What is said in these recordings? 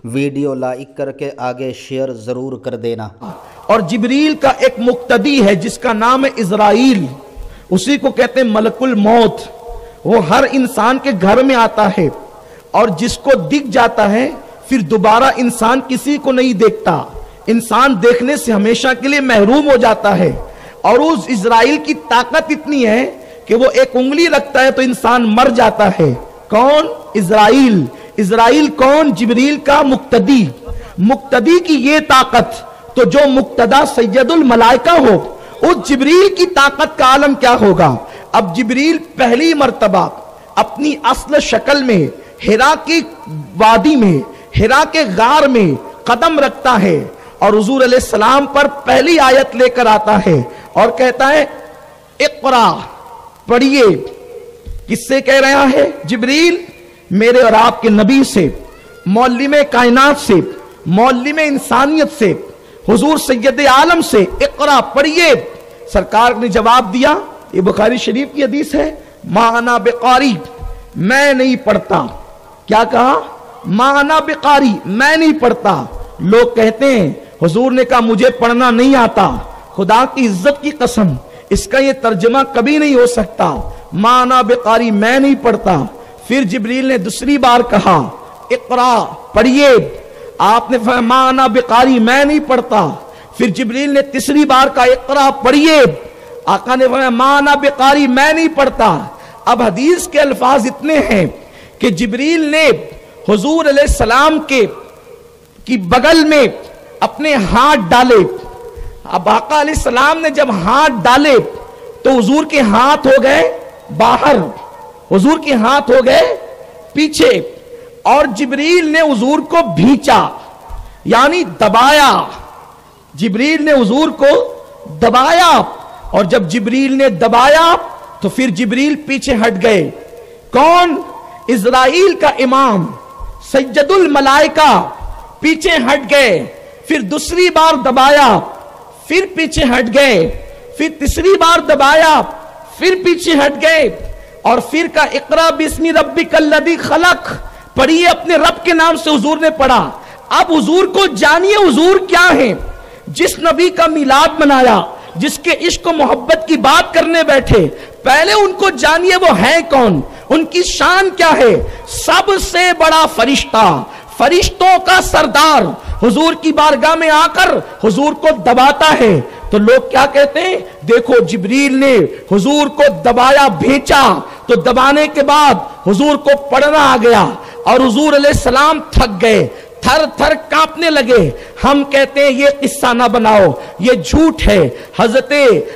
Video like کر کے آگے شیئر ضرور کر دینا۔ اور جبریل کا ایک مقتدی ہے جس کا نام ہے اسرائیل، اسی کو کہتے ہیں ملک الموت۔ وہ ہر انسان کے گھر میں آتا ہے اور جس کو دکھ جاتا ہے پھر دوبارہ انسان کسی کو نہیں دیکھتا، انسان دیکھنے سے ہمیشہ کے لیے محروم ہو جاتا ہے۔ اور اس اسرائیل کی طاقت اتنی ہے کہ وہ ایک انگلی رکھتا ہے تو انسان مر جاتا ہے۔ کون؟ اسرائیل۔ اسرائیل کون؟ جبریل کا مقتدی۔ مقتدی کی یہ طاقت، تو جو مقتدا سید الملائکہ ہو، اس جبریل کی طاقت کا عالم کیا ہوگا؟ اب جبریل پہلی مرتبہ اپنی اصل شکل میں حرا کی وادی میں، حرا کے غار میں قدم رکھتا ہے اور حضور علیہ السلام پر پہلی آیت لے کر آتا ہے اور کہتا ہے اقرا، پڑھیے۔ کس سے کہہ رہا ہے؟ جبریل میرے اور آپ کے نبی سے، معلم کائنات سے، معلم انسانیت سے، حضور سید عالم سے، اقرا، پڑھیے۔ سرکار نے جواب دیا، یہ بخاری شریف کی حدیث ہے، ما انا بقاری، میں نہیں پڑھتا۔ کیا کہا؟ ما انا بقاری، میں نہیں پڑھتا۔ لوگ کہتے ہیں حضور نے کہا مجھے پڑھنا نہیں آتا۔ خدا کی عزت کی قسم، اس کا یہ ترجمہ کبھی نہیں ہو سکتا۔ ما انا بقاری، میں نہیں پڑھتا۔ پھر جبریل نے دوسری بار کہا اقرا، پڑھیے۔ آپ نے فرمایا ما انا بقاری، میں نہیں پڑھتا۔ پھر جبریل نے تیسری بار کہا اقرا، پڑھیے۔ آقا نے فرمایا ما انا بقاری، میں نہیں پڑھتا۔ اب حدیث کے الفاظ اتنے ہیں کہ جبریل نے حضور علیہ السلام کی بغل میں اپنے ہاتھ ڈالے۔ اب آقا علیہ السلام نے جب ہاتھ ڈالے تو حضور کے ہاتھ ہو گئے باہر، حضور کے ہاتھ ہو گئے پیچھے، اور جبریل نے حضور کو بھینچا، یعنی دبایا۔ جبریل نے حضور کو دبایا، اور جب جبریل نے دبایا تو پھر جبریل پیچھے ہٹ گئے۔ کون؟ اسرائیل کا امام سید الملائکہ پیچھے ہٹ گئے۔ پھر دوسری بار دبایا، پھر پیچھے ہٹ گئے۔ پھر تیسری بار دبایا، پھر پیچھے ہٹ گئے، اور پھر کا اقرا بسم ربک الذی خلق، پڑھیے اپنے رب کے نام سے حضور نے پڑھا۔ اب حضور کو جانیے حضور کیا ہے۔ جس نبی کا میلاد منایا، جس کے عشق و محبت کی بات کرنے بیٹھے، پہلے ان کو جانیے وہ ہے کون، ان کی شان کیا ہے۔ سب سے بڑا فرشتہ، فرشتوں کا سردار حضور کی بارگاہ میں آ کر حضور کو دباتا ہے تو لوگ کیا کہتے ہیں؟ دیکھو جبریل نے حضور کو دبایا، بھیجا، تو دبانے کے بعد حضور کو پڑھنا آ گیا اور حضور علیہ السلام تھک گئے، تھر تھر کانپنے لگے۔ ہم کہتے ہیں یہ قصہ نہ بناؤ، یہ جھوٹ ہے۔ حضرت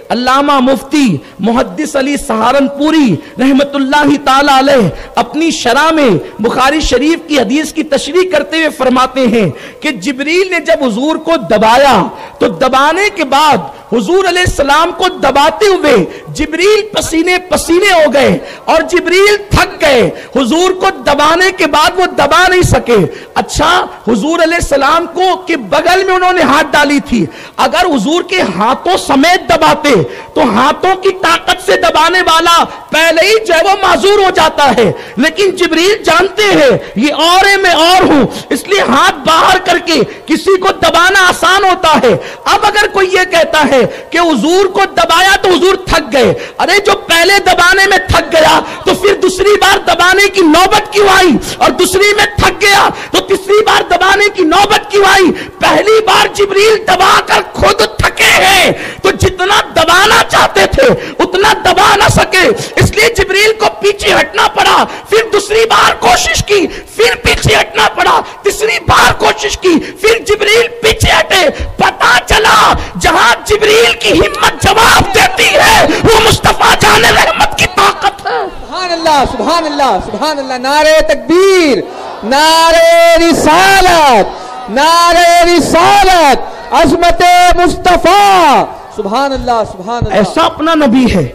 علامہ مفتی محدث علی سہارنپوری رحمت اللہ تعالی علیہ اپنی شرح میں بخاری شریف کی حدیث کی تشریح کرتے ہوئے فرماتے ہیں کہ جبریل نے جب حضور کو دبایا تو دبانے کے بعد حضور علیہ السلام کو دباتے ہوئے جبریل پسینے پسینے ہو گئے اور جبریل تھک گئے۔ حضور کو دبانے کے بعد وہ دبا نہیں سکے۔ اچھا، حضور علیہ السلام کو کہ بغل میں انہوں نے ہاتھ ڈالی تھی، اگر حضور کے ہاتھوں سمیت دباتے تو ہاتھوں کی طاقت سے دبانے والا پہلے ہی جو ہے وہ معذور ہو جاتا ہے، لیکن جبریل جانتے ہیں یہ اور ہے میں اور ہوں، اس لیے ہاتھ باہر کر کے کسی کو دبانا آسان ہوتا ہے۔ اب اگر کوئی یہ کہتا ہے کہ حضور کو دبایا تو حضور تھک گئے، ارے جو پہلے دبانے میں تھک گیا تو پھر دوسری بار دبانے کی نوبت کیوں آئی؟ اور دوسری میں تھک گیا تو تیسری بار دبانے کی نوبت کیوں آئی؟ پہلی بار جبریل دبا کر خود تھکے ہیں تو جتنا دبانا چاہتے تھے اتنا دبا نہ سکے، اس لیے جبریل کو پیچھے ہٹنا پڑا۔ پھر دوسری بار کوشش کی، پھر پیچھے ہٹنا پڑا، تیسری بار کوشش کی، پھر جبریل پیچھے ہٹے۔ پتا چلا جہاں جبریل کی ہمت جواب دیتی ہے وہ مصطفیٰ جان رحمت کی طاقت ہے۔ سبحان اللہ، سبحان اللہ، سبحان اللہ۔ نعرہ تکبیر، نعرہ رسالت، نعرہ رسالت، عظمت مصطفیٰ، سبحان اللہ، سبحان اللہ۔ ایسا اپنا نبی ہے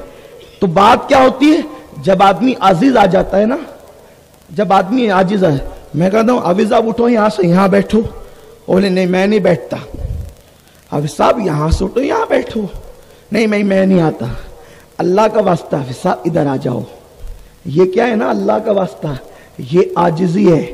تو بات کیا ہوتی ہے؟ جب آدمی عاجز آ جاتا ہے نا، جب آدمی عاجز ہے، میں کہتا ہوں حافظ صاحب اٹھو یہاں سے، یہاں بیٹھو، بولے نہیں میں نہیں بیٹھتا۔ حافظ صاحب یہاں سے اٹھو، یہاں بیٹھو، نہیں میں نہیں آتا۔ اللہ کا واسطہ حافظ صاحب ادھر آ جاؤ، یہ کیا ہے نا اللہ کا واسطہ، یہ عاجزی ہے۔